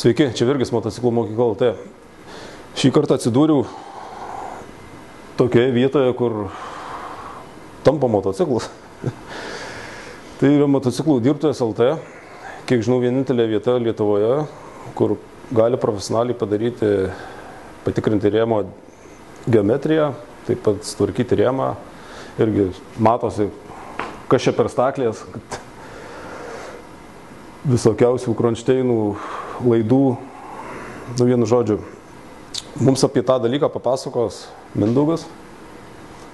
Sveiki, čia Virgis motociklų mokykla LT. Šį kartą atsidūriau tokioje vietoje, kur tampa motociklus. Tai yra motociklų dirbtuvės LT, kiek žinau, vienintelė vieta Lietuvoje, kur gali profesionaliai patikrinti rėmo geometriją, taip pat sutvarkyti rėmą. Irgi matosi, kas čia per staklės, visokiausių kronšteinų, laidų. Vienu žodžiu, mums apie tą dalyką papasakos Mindaugas,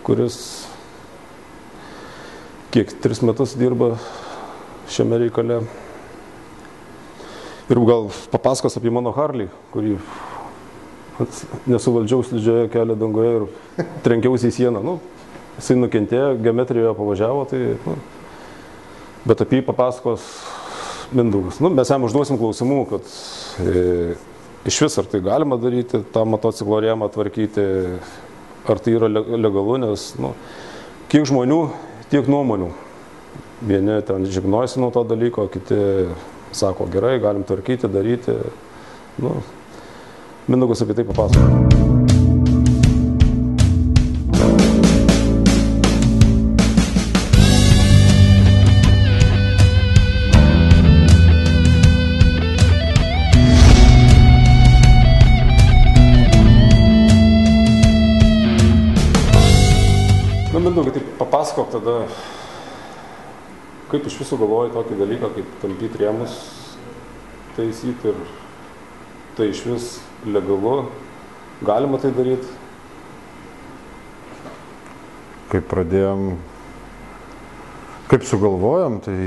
kuris kiek 3 metus dirba šiame reikale. Ir gal papasakos apie mano Harley, kurį nesuvaldžiau slidžioje kelio dangoje ir trenkiausi į sieną. Jisai nukentėjo, geometrijoje pavažiavo, bet apie jį papasakos Mindaugas. Mes jam užduosim klausimų, kad iš vis ar tai galima daryti, tą motociklo rėmą tvarkyti, ar tai yra legalu, nes kiek žmonių, tiek nuomonių. Vieni ten žignojasi nuo to dalyko, kiti sako, gerai, galim tvarkyti, daryti. Mindaugas apie tai papasako. Mindaugai, tai papasakok tada, kaip iš viso galvoji tokį dalyką, kaip tampyti rėmus, taisyti, ir tai iš vis legalu, galima tai daryti? Kaip pradėjom, kaip sugalvojom, tai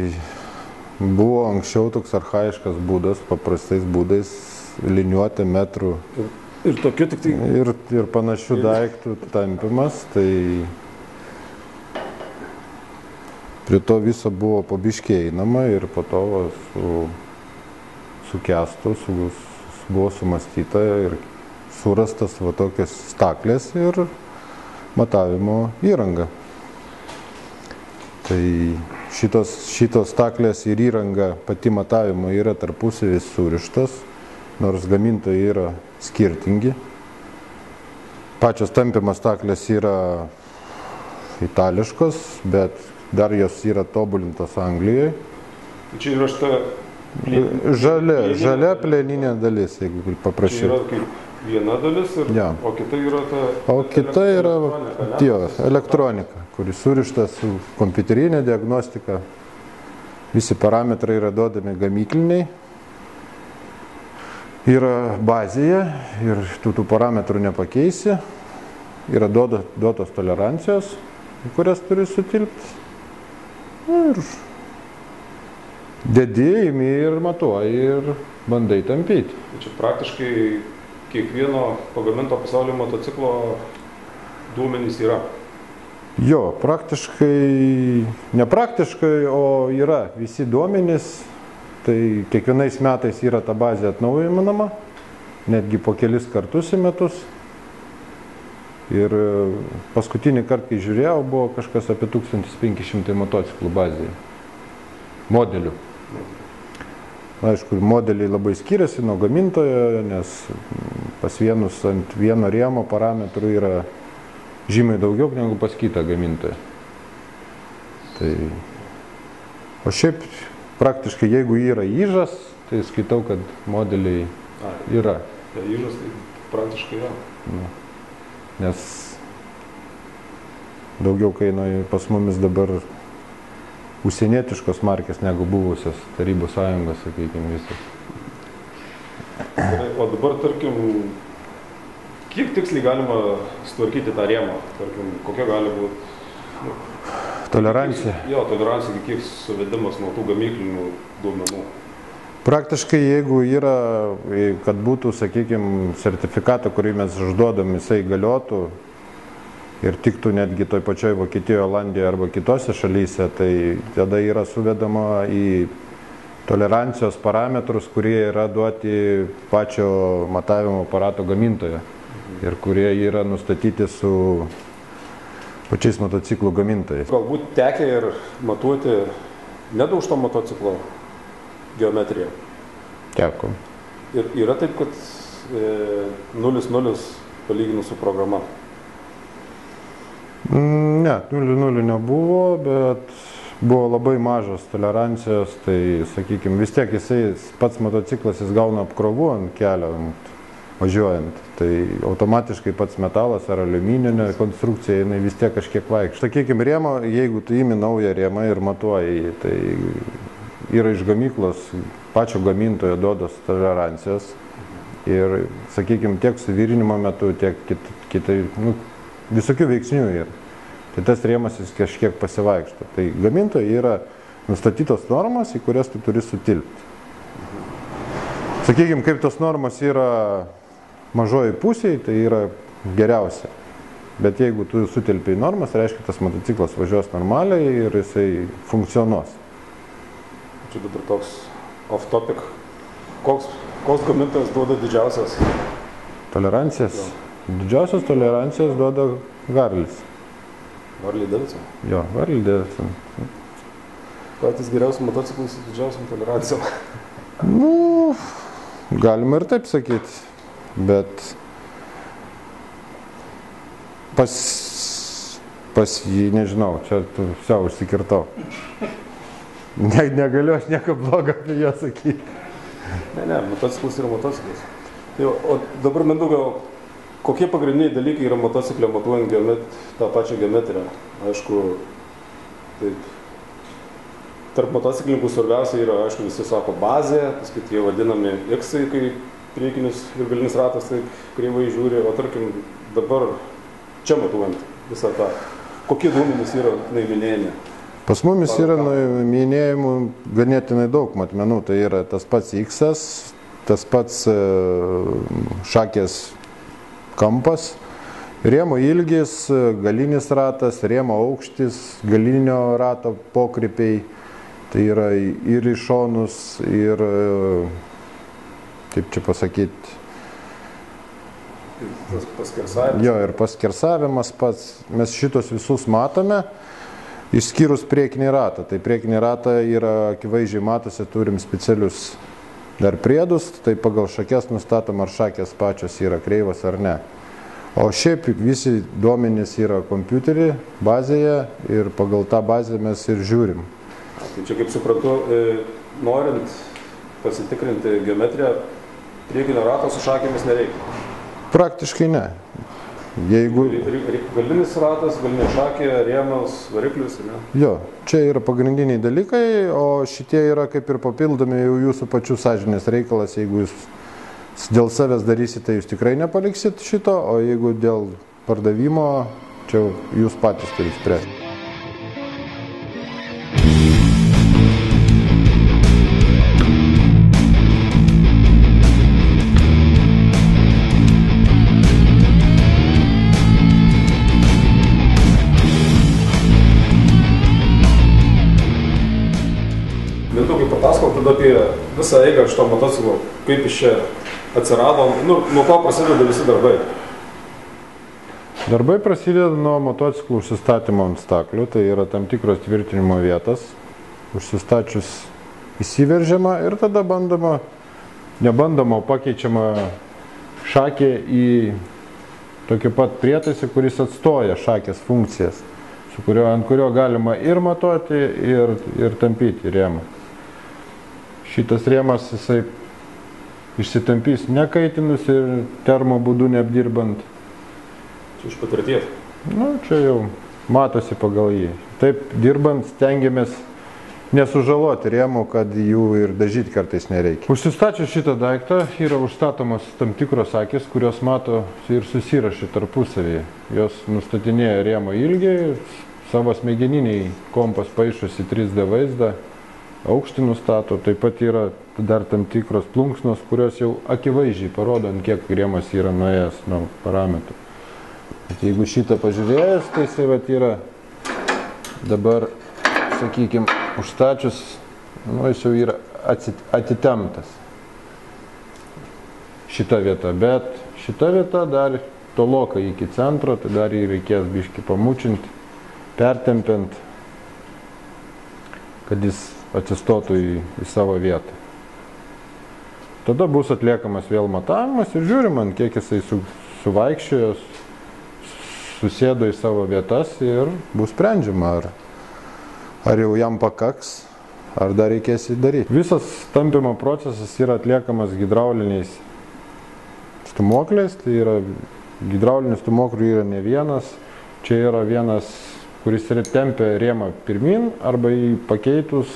buvo anksčiau toks archaiškas būdas, paprastais būdais, liniuoti metrų. Ir tokiu tik tai... Ir panašių daiktų tampimas, tai... Prie to viso buvo po biškį einama ir po to su Kęstu buvo sumastyta ir surastas tokios staklės ir matavimo įranga. Tai šitos staklės ir įranga pati matavimo yra tarpusavy surištas, nors gamintojai yra skirtingi. Pačios tampimo staklės yra itališkos, bet dar jos yra tobulintos Anglijoje. Čia yra šita žalia plieninė dalis, jeigu paprašyti. Čia yra kaip viena dalis, o kita yra O kita yra elektronika, kuri surišta su kompiuterinė diagnostika. Visi parametrai yra duodami gamykliniai. Yra bazėje ir tų parametrų nepakeisi. Yra duotos tolerancijos, kurias turi sutilpti. Ir dedi, imi ir matuoji ir bandai tampyti. Čia praktiškai kiekvieno pagaminto pasaulio motociklo duomenys yra. Jo, praktiškai, nepraktiškai, o yra visi duomenys. Tai kiekvienais metais yra ta bazė atnaujinama, netgi po kelis kartus į metus. Ir paskutinį kartą, kai žiūrėjau, buvo kažkas apie 1500 motociklų bazėje. Modelių. Aišku, modeliai labai skiriasi nuo gamintojo, nes pas vienus ant vieno rėmo parametrų yra žymiai daugiau negu pas kitą gamintoją. O šiaip praktiškai, jeigu yra įžas, tai skaitau, kad modeliai yra. Įžas tai praktiškai yra. Nes daugiau kainuoja pas mumis dabar užsienietiškos markės negu buvusios Tarybų Sąjungos, sakykime, visos. O dabar, tarkim, kiek tiksliai galima sutvarkyti tą rėmą? Tarkim, kokia gali būti? Tolerancija? Jo, tolerancija, kiek suvedimas nuo tų gamyklinių duomenų? Praktiškai, jeigu yra, kad būtų, sakykime, sertifikatą, kurį mes užduodam, jisai galiotų ir tiktų netgi toj pačioj Vokietijoje, Olandijoje arba kitose šalyse, tai tada yra suvedama į tolerancijos parametrus, kurie yra duoti pačio matavimo aparato gamintojo ir kurie yra nustatyti su pačiais motociklų gamintojais. Galbūt tekę ir matuoti nedaužto motociklo geometriją. Teko. Ir yra taip, kad 0-0 palyginus su programa. Ne, 0-0 nebuvo, bet buvo labai mažos tolerancijos, tai, sakykime, vis tiek jisai, pats motociklas, jis gauna apkrovų ant kelio, važiuojant. Tai automatiškai pats metalas ar aliumininė konstrukcija, jinai vis tiek kažkiek vaikšto. Sakykime, rėmą, jeigu tu įimi naują rėmą ir matuoji, tai yra iš gamyklos, pačio gamintojo duodos tolerancijos. Ir, sakykime, tiek suvirinimo metu, tiek kitai, visokių veiksnių yra. Tai tas rėmas jis kažkiek pasivaikšto. Tai gamintojai yra nustatytos normos, į kurias tu turi sutilpti. Sakykime, kaip tos normos yra mažoji pusėje, tai yra geriausia. Bet jeigu tu sutilpi į normas, reiškia, tas motociklas važiuos normaliai ir jisai funkcionuos. Čia dabar toks off topic. Koks gamintojas duoda didžiausias? Tolerancijas? Didžiausias tolerancijas duoda Harley's. Harley Davidson? Jo, Harley Davidson. Patys geriausi motociklai su didžiausiam tolerancijom. Galima ir taip sakyti, bet pas jį, nežinau, čia tu jau užsikirtau. Negaliu aš nieko blogo apie ją sakyti. Ne, motociklas yra motociklas. O dabar, Mindaugai, kokie pagrindiniai dalykai yra motociklė matuojant tą pačią geometriją? Aišku, taip, tarp motociklininkų svarbiausia yra, aišku, visi sako bazė, paskui tie vadinami X-ai, kai priekinis ir galinis ratas taip kreivai žiūri, o tarkim dabar čia matuojant visą tą, kokie duomenys yra nuiminėjami? Pas mumis yra nuiminėjimų ganėtinai daug matmenų, tai yra tas pats X-as, tas pats šakės kampas, rėmo ilgis, galinis ratas, rėmo aukštis, galinio rato pokrypiai, tai yra ir į šonus, ir, kaip čia pasakyti, jo, ir paskersavimas pats. Mes šitos visus matome, išskyrus priekinį ratą. Tai priekinį ratą yra akivaizdžiai matosi, turim specialius dar priedus, tai pagal šakės nustatom, ar šakės pačios yra kreivos ar ne. O šiaip visi duomenys yra kompiuterį, bazėje ir pagal tą bazę mes ir žiūrim. Tai čia, kaip suprantu, norint pasitikrinti geometriją, priekinio rato su šakėmis nereikia? Praktiškai ne. Jeigu... Galinis ratas, galinė šakė, rėmas, variklis, ne? Jo, čia yra pagrindiniai dalykai, o šitie yra kaip ir papildomi jau jūsų pačių sąžinės reikalas. Jeigu jūs dėl savęs darysite, jūs tikrai nepaliksit šito, o jeigu dėl pardavimo, čia jūs patys turite spręsti. Apie visą eigą šito motociklo, kaip iš čia atsirado, nuo ko prasideda visi darbai? Darbai prasideda nuo motociklų užsistatymo ant staklių, tai yra tam tikros tvirtinimo vietas. Užsistačius įsiveržiama ir tada nebandoma, pakeičiama šakė į tokį pat prietaisą, kuris atstoja šakės funkcijas, ant kurio galima ir matuoti, ir tampyti rėmą. Šitas rėmas jisai išsitampys nekaitinus ir termo būdu neapdirbant. Čia iš patirties? Čia jau matosi pagal jį. Taip dirbant stengiamės nesužaloti rėmų, kad jų ir dažyti kartais nereikia. Užsistačius šitą daiktą yra užstatomos tam tikros akys, kurios mato ir susirašy tarpusavyje. Jos nustatinėja rėmo ilgį, savo smegeniniai kompas paišosi 3D vaizdą. Aukštį nustato, taip pat yra dar tam tikros plunksnos, kurios jau akivaizdžiai parodo, ant kiek rėmas yra nuėjęs nuo parametrų. Bet jeigu šitą pažiūrėjus, tai jisai yra dabar, sakykime, užstačius, jis jau yra atitemptas šita vieta, bet šita vieta dar toloka iki centro, tai dar jį reikės biškį pamučinti, pertempiant, kad jis atsistotų į savo vietą. Tada bus atliekamas vėl matavimas ir žiūrim, ant kiek jisai suvaikščiojo, susėdo į savo vietas ir bus sprendžiama, ar jau jam pakaks, ar dar reikės įdaryti. Visas tampymo procesas yra atliekamas hidrauliniais stūmokliais, tai yra hidraulinių stūmoklių yra ne vienas, čia yra vienas, kuris tempia rėmą pirmin arba jį pakeitus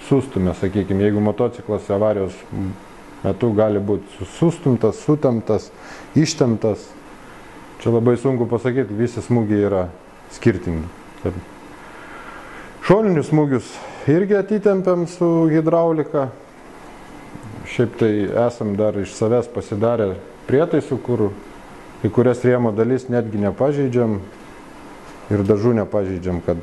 sustumia, sakykime, jeigu motociklas avarijos metu gali būti sustumtas, sutemptas, ištemptas. Čia labai sunku pasakyti, visi smūgiai yra skirtingi. Taip. Šoninius smūgius irgi atitempiam su hidraulika. Šiaip tai esam dar iš savęs pasidarę prietaisų, kur kai kurias rėmo dalis netgi nepažeidžiam ir dažų nepažeidžiam, kad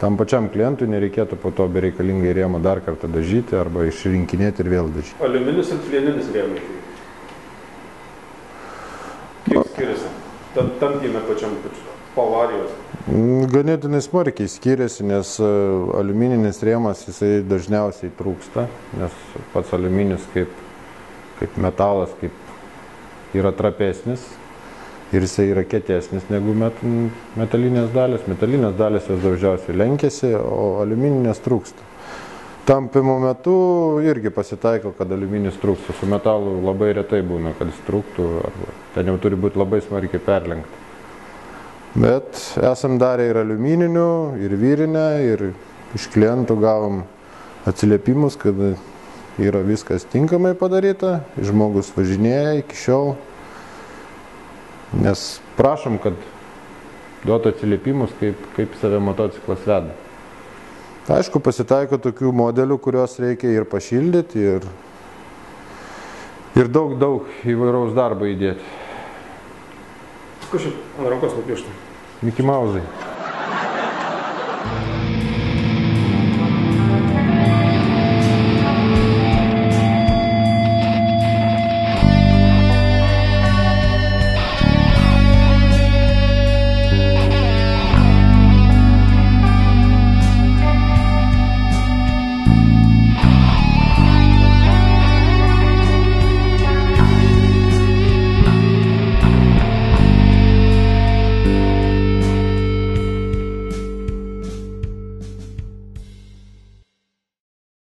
tam pačiam klientui nereikėtų po to bereikalingai rėmą dar kartą dažyti arba išrinkinėti ir vėl dažyti. Aliuminis ir plieninis rėmai. Kiek skiriasi? Tampyme pačiam po avarijos. Ganėtinai smarkiai skiriasi, nes aliumininis rėmas jisai dažniausiai trūksta, nes pats aliuminis kaip metalas yra trapesnis ir jisai yra kietesnis negu metalinės dalys. Metalinės dalys jos dažniausiai lenkiasi, o aliumininės trūksta. Tampymo metu irgi pasitaiko, kad aliuminis trūksta. Su metalu labai retai būna, kad jis trūktų, arba ten jau turi būti labai smarkiai perlenkta. Bet esam darę ir aliumininių, ir vyrinę, ir iš klientų gavom atsiliepimus, kad yra viskas tinkamai padaryta, žmogus važinėja iki šiol. Nes prašom, kad duotų atsiliepimus, kaip save motociklas veda. Aišku, pasitaiko tokių modelių, kuriuos reikia ir pašildyti, ir daug įvairaus darbo įdėti. Kažkaip ant rankos nupiešti. Mickey Mouse'ai.